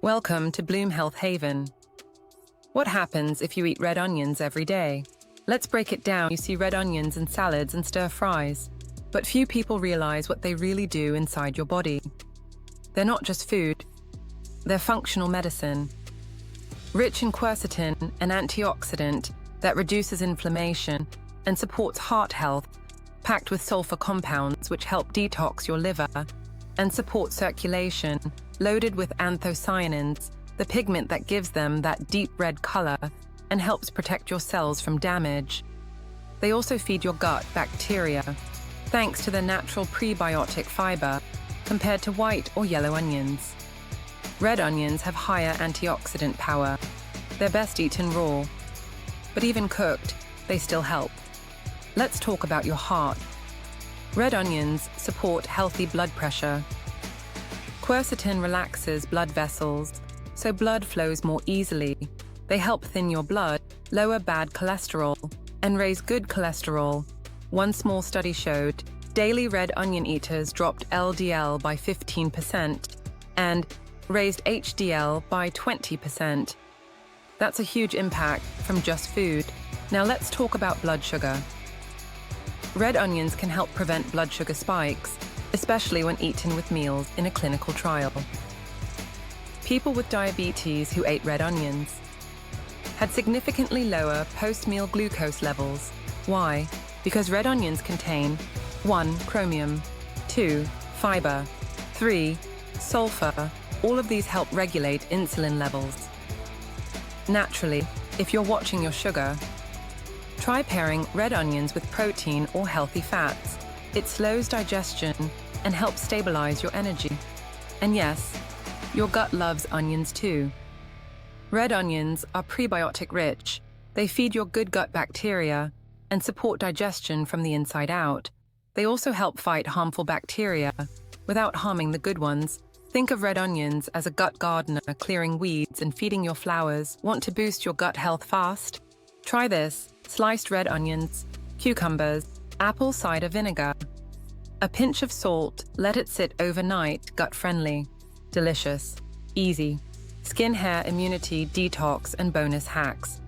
Welcome to Bloom Health Haven. What happens if you eat red onions every day? Let's break it down. You see red onions in salads and stir fries, but few people realize what they really do inside your body. They're not just food, they're functional medicine. Rich in quercetin, an antioxidant that reduces inflammation and supports heart health, packed with sulfur compounds which help detox your liver and support circulation, loaded with anthocyanins, the pigment that gives them that deep red color and helps protect your cells from damage. They also feed your gut bacteria, thanks to their natural prebiotic fiber, compared to white or yellow onions. Red onions have higher antioxidant power. They're best eaten raw, but even cooked, they still help. Let's talk about your heart. Red onions support healthy blood pressure. Quercetin relaxes blood vessels, so blood flows more easily. They help thin your blood, lower bad cholesterol, and raise good cholesterol. One small study showed daily red onion eaters dropped LDL by 15% and raised HDL by 20%. That's a huge impact from just food. Now let's talk about blood sugar. Red onions can help prevent blood sugar spikes, especially when eaten with meals in a clinical trial. People with diabetes who ate red onions had significantly lower post-meal glucose levels. Why? Because red onions contain 1. Chromium, 2. Fiber, 3. Sulfur. All of these help regulate insulin levels. Naturally, if you're watching your sugar, try pairing red onions with protein or healthy fats. It slows digestion and helps stabilize your energy. And yes, your gut loves onions too. Red onions are prebiotic rich. They feed your good gut bacteria and support digestion from the inside out. They also help fight harmful bacteria without harming the good ones. Think of red onions as a gut gardener, clearing weeds and feeding your flowers. Want to boost your gut health fast? Try this: sliced red onions, cucumbers, apple cider vinegar, a pinch of salt, let it sit overnight, gut-friendly. Delicious, easy. Skin, hair, immunity, detox, and bonus hacks.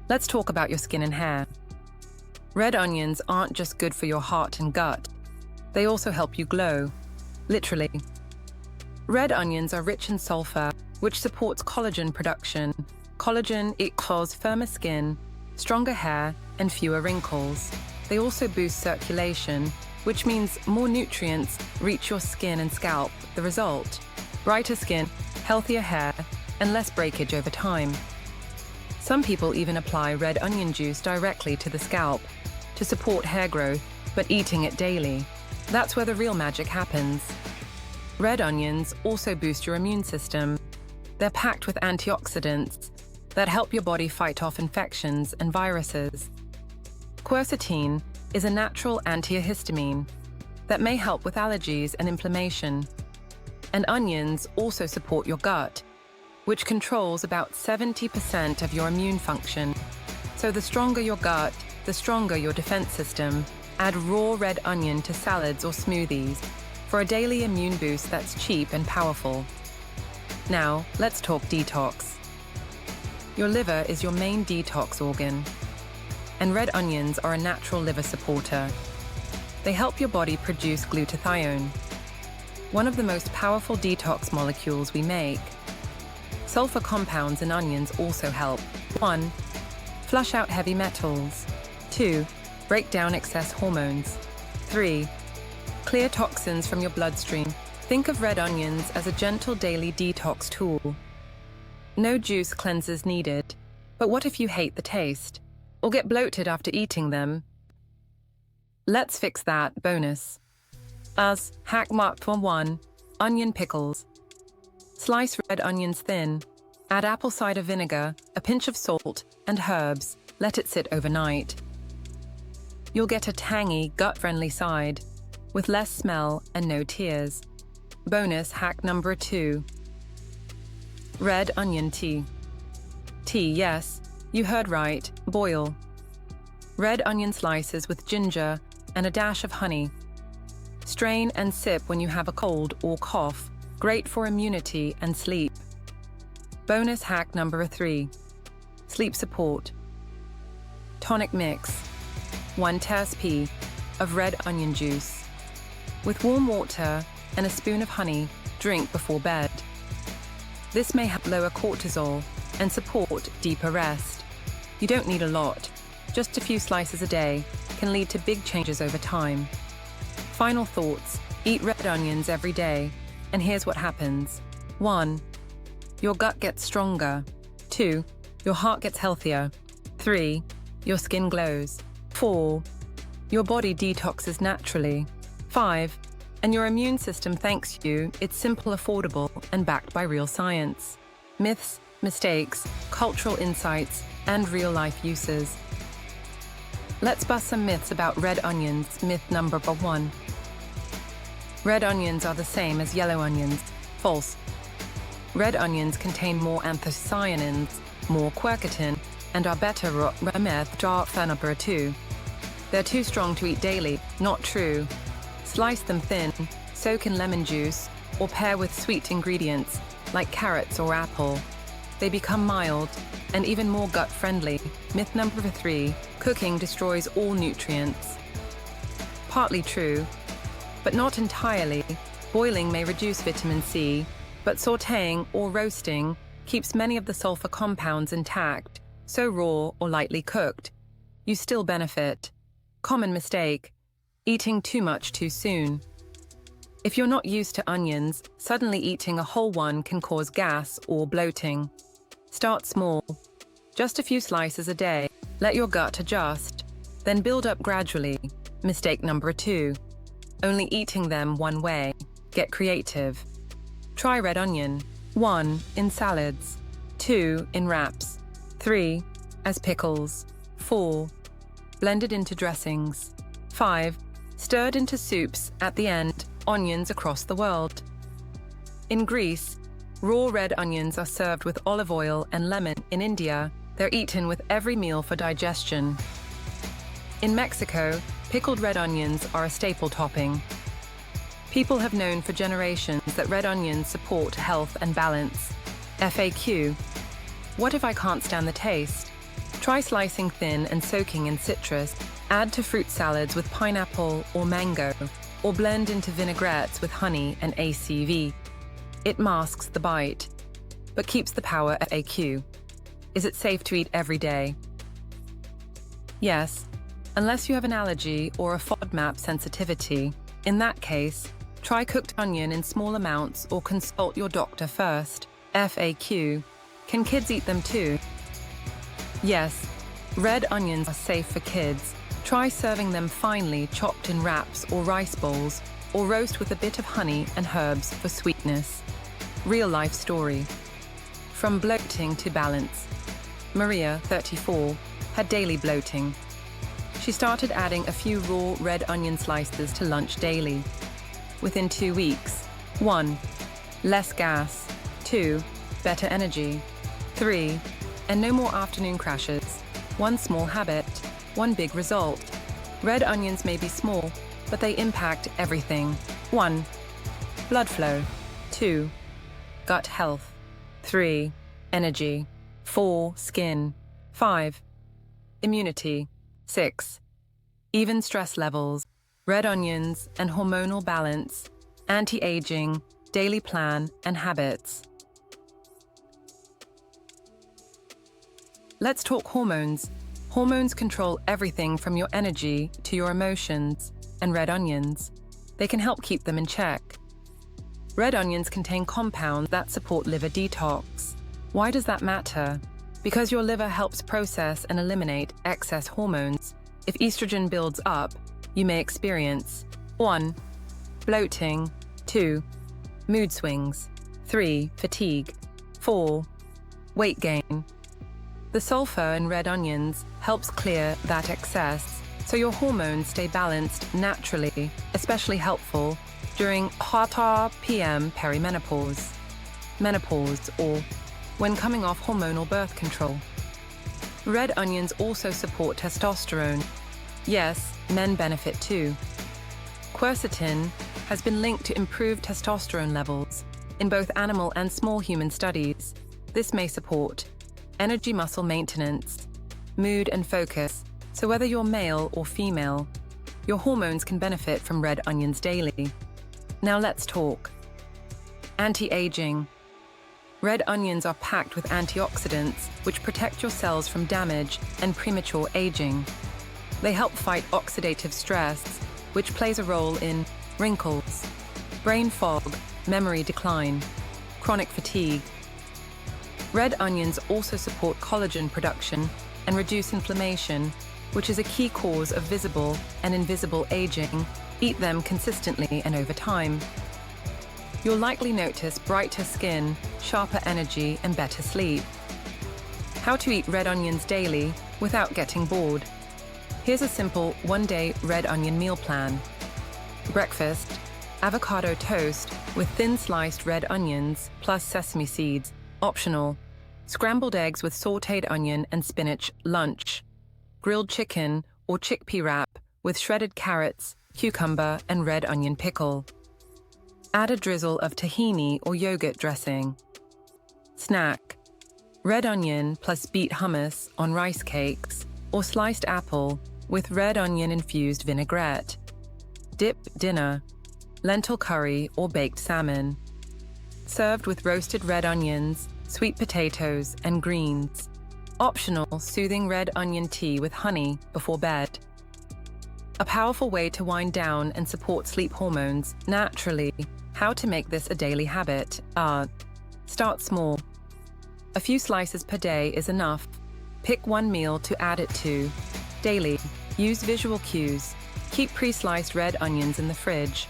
Let's talk about your skin and hair. Red onions aren't just good for your heart and gut. They also help you glow, literally. Red onions are rich in sulfur, which supports collagen production. Collagen equals firmer skin, stronger hair, and fewer wrinkles. They also boost circulation, which means more nutrients reach your skin and scalp. The result: brighter skin, healthier hair, and less breakage over time. Some people even apply red onion juice directly to the scalp to support hair growth, but eating it daily, that's where the real magic happens. Red onions also boost your immune system. They're packed with antioxidants that help your body fight off infections and viruses. Quercetin is a natural antihistamine that may help with allergies and inflammation. And onions also support your gut, which controls about 70% of your immune function. So the stronger your gut, the stronger your defense system. Add raw red onion to salads or smoothies for a daily immune boost that's cheap and powerful. Now, let's talk detox. Your liver is your main detox organ, and red onions are a natural liver supporter. They help your body produce glutathione, one of the most powerful detox molecules we make. Sulfur compounds in onions also help. 1. Flush out heavy metals. 2. Break down excess hormones. 3. Clear toxins from your bloodstream. Think of red onions as a gentle daily detox tool. No juice cleansers needed. But what if you hate the taste or get bloated after eating them? Let's fix that. Bonus. As hack mark for 1, onion pickles. Slice red onions thin. Add apple cider vinegar, a pinch of salt, and herbs. Let it sit overnight. You'll get a tangy, gut-friendly side with less smell and no tears. Bonus hack number 2. Red onion tea. Tea, yes, you heard right, boil. Red onion slices with ginger and a dash of honey. Strain and sip when you have a cold or cough. Great for immunity and sleep. Bonus hack number 3. Sleep support. Tonic mix. 1 teaspoon of red onion juice. With warm water and a spoon of honey, drink before bed. This may help lower cortisol and support deeper rest. You don't need a lot. Just a few slices a day can lead to big changes over time. Final thoughts. Eat red onions every day, and here's what happens. 1. Your gut gets stronger. 2. Your heart gets healthier. 3. Your skin glows. 4. Your body detoxes naturally. 5. And your immune system thanks you. It's simple, affordable, and backed by real science. Myths, mistakes, cultural insights, and real-life uses. Let's bust some myths about red onions. Myth number 1. Red onions are the same as yellow onions. False. Red onions contain more anthocyanins, more quercetin, and are better for number 2. They're too strong to eat daily. Not true. Slice them thin, soak in lemon juice, or pair with sweet ingredients like carrots or apple. They become mild and even more gut-friendly. Myth number 3. Cooking destroys all nutrients. Partly true, but not entirely. Boiling may reduce vitamin C, but sautéing or roasting keeps many of the sulfur compounds intact, so raw or lightly cooked, you still benefit. Common mistake: eating too much too soon. If you're not used to onions, suddenly eating a whole one can cause gas or bloating. Start small. Just a few slices a day. Let your gut adjust, then build up gradually. Mistake number 2. Only eating them one way. Get creative. Try red onion. 1. In salads. 2. In wraps. 3. As pickles. 4. Blended into dressings. 5. Stirred into soups at the end. Onions across the world. In Greece, raw red onions are served with olive oil and lemon. In India, they're eaten with every meal for digestion. In Mexico, pickled red onions are a staple topping. People have known for generations that red onions support health and balance. FAQ: what if I can't stand the taste? Try slicing thin and soaking in citrus. Add to fruit salads with pineapple or mango, or blend into vinaigrettes with honey and ACV. It masks the bite, but keeps the power. FAQ: is it safe to eat every day? Yes, unless you have an allergy or a FODMAP sensitivity. In that case, try cooked onion in small amounts or consult your doctor first. FAQ: can kids eat them too? Yes, red onions are safe for kids. Try serving them finely chopped in wraps or rice bowls, or roast with a bit of honey and herbs for sweetness. Real-life story. From bloating to balance. Maria, 34, had daily bloating. She started adding a few raw red onion slices to lunch daily. Within 2 weeks: 1. Less gas. 2. Better energy. 3. And no more afternoon crashes. One small habit, one big result. Red onions may be small, but they impact everything. 1. Blood flow. 2. Gut health. 3. Energy. 4. Skin. 5. Immunity. 6. Even stress levels. Red onions and hormonal balance. Anti-aging, daily plan, and habits. Let's talk hormones. Hormones control everything from your energy to your emotions, and red onions. They can help keep them in check. Red onions contain compounds that support liver detox. Why does that matter? Because your liver helps process and eliminate excess hormones. If estrogen builds up, you may experience 1. Bloating. 2. Mood swings. 3. Fatigue. 4. Weight gain. The sulfur in red onions helps clear that excess, so your hormones stay balanced naturally, especially helpful during hot PM perimenopause, menopause, or when coming off hormonal birth control. Red onions also support testosterone. Yes, men benefit too. Quercetin has been linked to improved testosterone levels. in both animal and small human studies. This may support energy muscle maintenance, mood and focus, so whether you're male or female, your hormones can benefit from red onions daily. Now let's talk. Anti-aging. Red onions are packed with antioxidants which protect your cells from damage and premature aging. They help fight oxidative stress, which plays a role in wrinkles, brain fog, memory decline, chronic fatigue. Red onions also support collagen production and reduce inflammation, which is a key cause of visible and invisible aging. Eat them consistently and over time. You'll likely notice brighter skin, sharper energy, and better sleep. How to eat red onions daily without getting bored. Here's a simple one-day red onion meal plan. Breakfast: avocado toast with thin sliced red onions plus sesame seeds, optional. Scrambled eggs with sautéed onion and spinach, lunch. Grilled chicken or chickpea wrap with shredded carrots, cucumber, and red onion pickle. Add a drizzle of tahini or yogurt dressing. Snack: red onion plus beet hummus on rice cakes or sliced apple with red onion infused vinaigrette. Dip dinner: lentil curry or baked salmon. Served with roasted red onions, sweet potatoes, and greens. Optional soothing red onion tea with honey before bed. A powerful way to wind down and support sleep hormones naturally. How to make this a daily habit? Start small. A few slices per day is enough. Pick one meal to add it to. Daily. Use visual cues. Keep pre-sliced red onions in the fridge.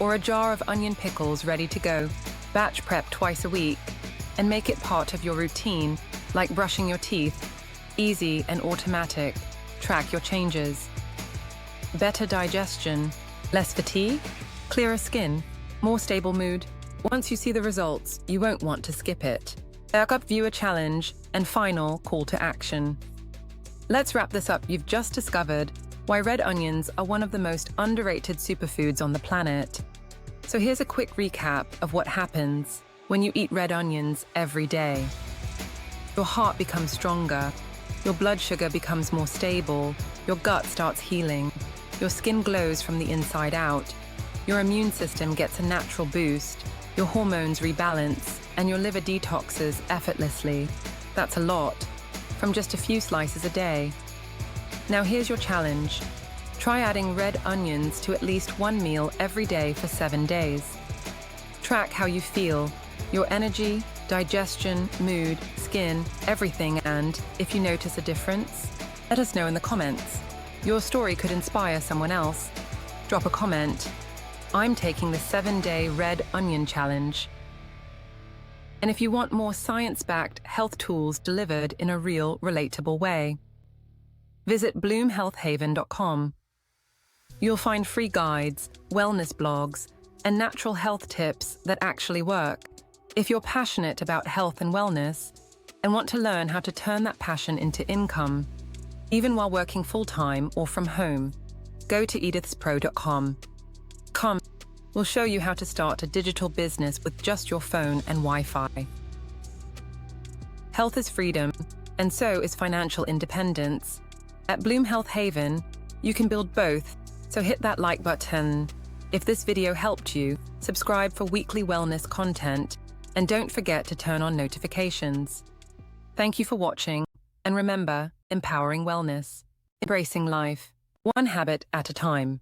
Or a jar of onion pickles ready to go. Batch prep twice a week. And make it part of your routine, like brushing your teeth. Easy and automatic. Track your changes. Better digestion. Less fatigue. Clearer skin. More stable mood. Once you see the results, you won't want to skip it. Back up viewer challenge and final call to action. Let's wrap this up. You've just discovered why red onions are one of the most underrated superfoods on the planet. So here's a quick recap of what happens when you eat red onions every day. Your heart becomes stronger, your blood sugar becomes more stable, your gut starts healing, your skin glows from the inside out, your immune system gets a natural boost, your hormones rebalance, and your liver detoxes effortlessly. That's a lot, from just a few slices a day. Now here's your challenge. Try adding red onions to at least one meal every day for 7 days. Track how you feel, your energy, digestion, mood, skin, everything, and if you notice a difference, let us know in the comments. Your story could inspire someone else. Drop a comment. I'm taking the 7-day red onion challenge. And if you want more science-backed health tools delivered in a real, relatable way, visit bloomhealthhaven.com. You'll find free guides, wellness blogs, and natural health tips that actually work. If you're passionate about health and wellness and want to learn how to turn that passion into income, even while working full-time or from home, go to edithspro.com. We'll show you how to start a digital business with just your phone and Wi-Fi. Health is freedom, and so is financial independence. At Bloom Health Haven, you can build both, so hit that like button. If this video helped you, subscribe for weekly wellness content, and don't forget to turn on notifications. Thank you for watching, and remember, empowering wellness, embracing life, one habit at a time.